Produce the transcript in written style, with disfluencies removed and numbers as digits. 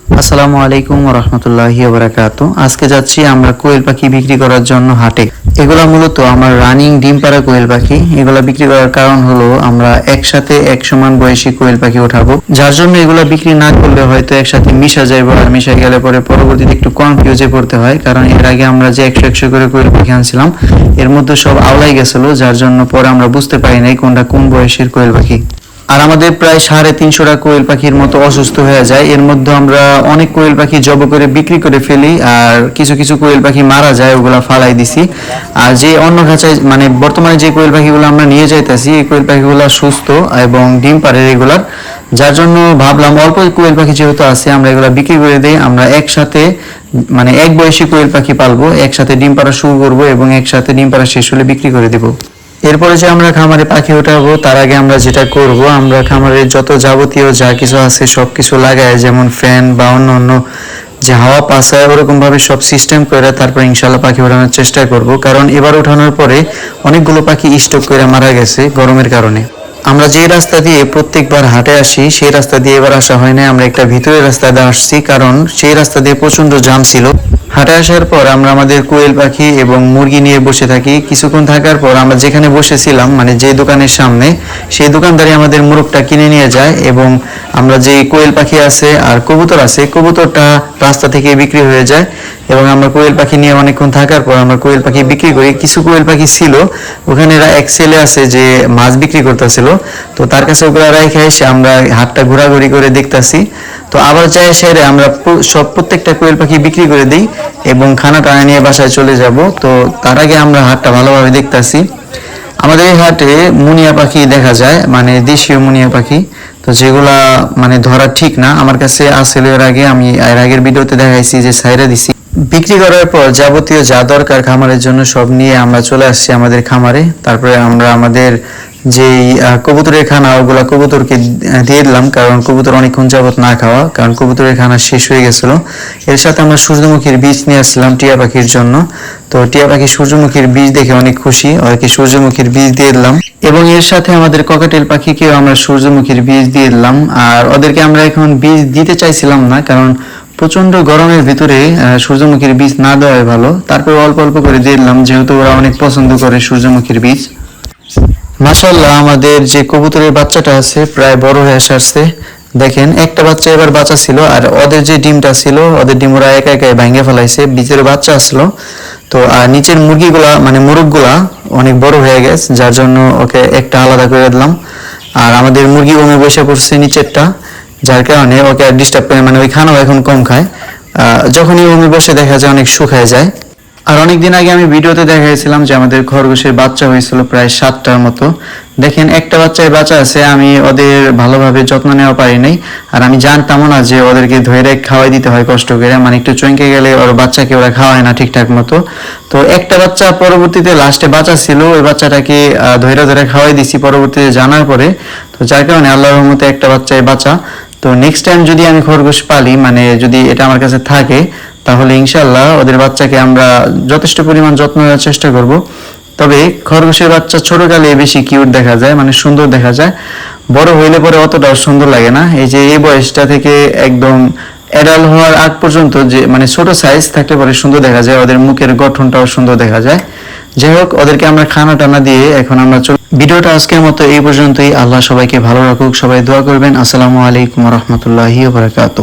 আসসালামু আলাইকুম ওয়া রাহমাতুল্লাহি ওয়া বারাকাতুহু। আজকে যাচ্ছি আমরা কোয়েল পাখি বিক্রি করার জন্য হাটে। এগুলা মূলত আমার রানিং ডিম পাড়া কোয়েল পাখি। এগুলা বিক্রি করার কারণ হলো আমরা একসাথে এক সমান বয়সী কোয়েল পাখি উঠাবো, যার জন্য এগুলা বিক্রি না করলে হয়তো একসাথে মিশা যাইব, আর মিশা গেলে পরে পরবর্তীতে একটু কনফিউজে পড়তে হয়। কারণ এর আগে আমরা যে 100 করে কোয়েল পাখি আনছিলাম এর মধ্যে সব আওলাই গেছিল, যার জন্য পরে আমরা বুঝতে পারি নাই কোনটা কোন বয়সের কোয়েল পাখি। আর আমাদের প্রায় 350টা কোয়েল পাখির মতো অসুস্থ হয়ে যায়। এর মধ্যে আমরা অনেক কোয়েল পাখি জব করে বিক্রি করে ফেলি, আর কিছু কিছু কোয়েল পাখি মারা যায়, ওগুলা ফালাই দিছি। আর যে অন্য খাঁচায় মানে বর্তমানে যে কোয়েল পাখিগুলো আমরা নিয়ে যাইতেছি এই কোয়েল পাখিগুলো সুস্থ এবং ডিম পাড়ে রেগুলার, যার জন্য ভাবলাম অল্প কোয়েল পাখি যেহেতু আছে আমরা এগুলা বিক্রি করে দিই। আমরা একসাথে মানে এক বয়সী কোয়েল পাখি পালবো, একসাথে ডিম পাড়া শুরু করবো এবং একসাথে ডিম পাড়া শেষ হলে বিক্রি করে দিব। এরপরে যে আমরা খামারে পাখি ওঠাবো তার আগে আমরা যেটা করব, আমরা খামারের যত যাবতীয় যা কিছু আছে সব কিছু লাগায়, যেমন ফ্যান বা অন্য অন্য যে হাওয়া পাসায় ওরকম ভাবে সব সিস্টেম করে তারপর ইনশাল্লাহ পাখি ওঠানোর চেষ্টা করব। কারণ এবার ওঠানোর পরে অনেকগুলো পাখি স্টক করে মারা গেছে গরমের কারণে। আমরা যে রাস্তা দিয়ে প্রত্যেকবার হাটে আসি সেই রাস্তা দিয়ে এবার আসা হয় না, আমরা একটা ভিতরের রাস্তা দিয়ে আসছি, কারণ সেই রাস্তা দিয়ে প্রচন্ড জ্যাম ছিল। হাটে আসার পর আমরা আমাদের কোয়েল পাখি এবং মুরগি নিয়ে বসে থাকি। কিছুক্ষণ থাকার পর আমরা যেখানে বসেছিলাম মানে যে দোকানের সামনে, সেই দোকানদারই আমাদের মোরগটা কিনে নিয়ে যায় এবং আমরা যে কোয়েল পাখি আছে আর কবুতর আছে, কবুতরটা রাস্তা থেকে বিক্রি হয়ে যায় এবং আমরা কোয়েল পাখি নিয়ে অনেকক্ষণ থাকার পর আমরা কোয়েল পাখি বিক্রি করি। কিছু কোয়েল পাখি ছিল ওখানে, এক ছেলে আছে যে মাছ বিক্রি করতেছিল, তো তার কাছে ওগুলা রেখে এসে আমরা হাটটা ঘোরাঘুরি করে দেখতেছি। তো আবার যাই সেরে আমরা প্রত্যেকটা কোয়েল পাখি বিক্রি করে দিই এবং খানা টানা নিয়ে বাসায় চলে যাব। তো তার আগে আমরা হাটটা ভালোভাবে দেখতেছি। আমাদের এই হাটে মুনিয়া পাখি দেখা যায়, মানে দেশীয় মুনিয়া পাখি, তো যেগুলা মানে ধরা ঠিক না। আমার কাছে আসলে এর আগে আমি এর আগের ভিডিওতে দেখাইছি যে সাইরা দিছি। বিক্রি করার পর যাবতীয় যা দরকার খামারের জন্য সব নিয়ে আমরা চলে আসছি আমাদের খামারে। তারপরে আমরা আমাদের যেই কবুতরের খানা ওগুলা কবুতরকে দিয়ে দিলাম, কারণ কবুতর অনেকক্ষণ যাবত না খাওয়া, কারণ কবুতরের খানা শেষ হয়ে গেছিল। এর সাথে আমরা সূর্যমুখীর বীজ নিয়ে আসছিলাম টিয়া পাখির জন্য। তো টিয়া পাখি সূর্যমুখীর বীজ দেখে অনেক খুশি, ওদেরকে সূর্যমুখীর বীজ দিয়ে দিলাম এবং এর সাথে আমাদের ককাটেল পাখিকেও আমরা সূর্যমুখীর বীজ দিয়ে দিলাম। আর ওদেরকে আমরা এখন বীজ দিতে চাইছিলাম না, কারণ প্রচন্ড গরমের ভিতরে সূর্যমুখীর বীজ না দেওয়াই ভালো। তারপরে অল্প অল্প করে দিয়ে দিলাম, যেহেতু ওরা অনেক পছন্দ করে সূর্যমুখীর বীজ। মাশাআল্লাহ, আমাদের যে কবুতরের বাচ্চাটা আছে প্রায় বড় হয়ে আসছে। দেখেন একটা বাচ্চা এবার বাচ্চা ছিল, আর ওদের যে ডিমটা ছিল ওদের ডিম ওরা একা একাই ভেঙে ফেলাইছে, ভিতরে বাচ্চা আসলো। তো আর নিচের মুরগিগুলা মানে মোরগগুলা অনেক বড় হয়ে গেছে, যার জন্য ওকে একটা আলাদা করে দিলাম। আর আমাদের মুরগি ওমে বসে পড়ছে নিচেরটা, যার কারণে ওকে আর ডিস্টার্ব করে, মানে ওই খানাও এখন কম খায়। যখনই ওমে বসে দেখা যায় অনেক শুকায় যায়। আর অনেকদিন আগে আমি ভিডিওতে দেখাইছিলাম যে আমাদের খরগোশের বাচ্চা হয়েছিল প্রায় 7টার মতো। দেখেন একটা বাচ্চায় বাচ্চা আছে, আমি ওদের ভালোভাবে যত্ন নেওয়া পারি নাই। আর আমি জানতামও না যে ওদেরকে ধরে খাওয়াই দিতে হয় কষ্ট করে, মানে একটু চমকে গেলে ওর বাচ্চাকে ওরা খাওয়ায় না ঠিকঠাক মতো। তো একটা বাচ্চা পরবর্তীতে লাস্টে বাচ্চা ছিল, ওই বাচ্চাটাকে ধরে ধরে খাওয়াই দিছি পরবর্তীতে জানার পরে। তো যার কারণে আল্লাহর রহমতে একটা বাচ্চায় বাচ্চা। তো নেক্সট টাইম যদি আমি খরগোশ পালি, মানে যদি এটা আমার কাছে থাকে, তাহলে ইনশাল্লাহ ওদের বাচ্চাকে আমরা যথেষ্ট পরিমাণ যত্ন নেওয়ার চেষ্টা করব। তবে খরগোশের বাচ্চা ছোটকালে বেশি কিউট দেখা যায়, মানে সুন্দর দেখা যায়। বড় হইলে পরে অতটাও সুন্দর লাগে না। এই যে এই বয়সটা থেকে একদম অ্যাডাল্ট হওয়ার আগ পর্যন্ত যে মানে ছোট সাইজ থাকলে পরে সুন্দর দেখা যায়, ওদের মুখের গঠনটাও সুন্দর দেখা যায়। যাই হোক, ওদেরকে আমরা খানা টানা দিয়ে এখন আমরা ভিডিওটা আজকের মতো এই পর্যন্তই। আল্লাহ সবাইকে ভালো রাখুক, সবাই দোয়া করবেন। আসসালামু আলাইকুম ওয়া রাহমাতুল্লাহি ওয়া বারাকাতুহু।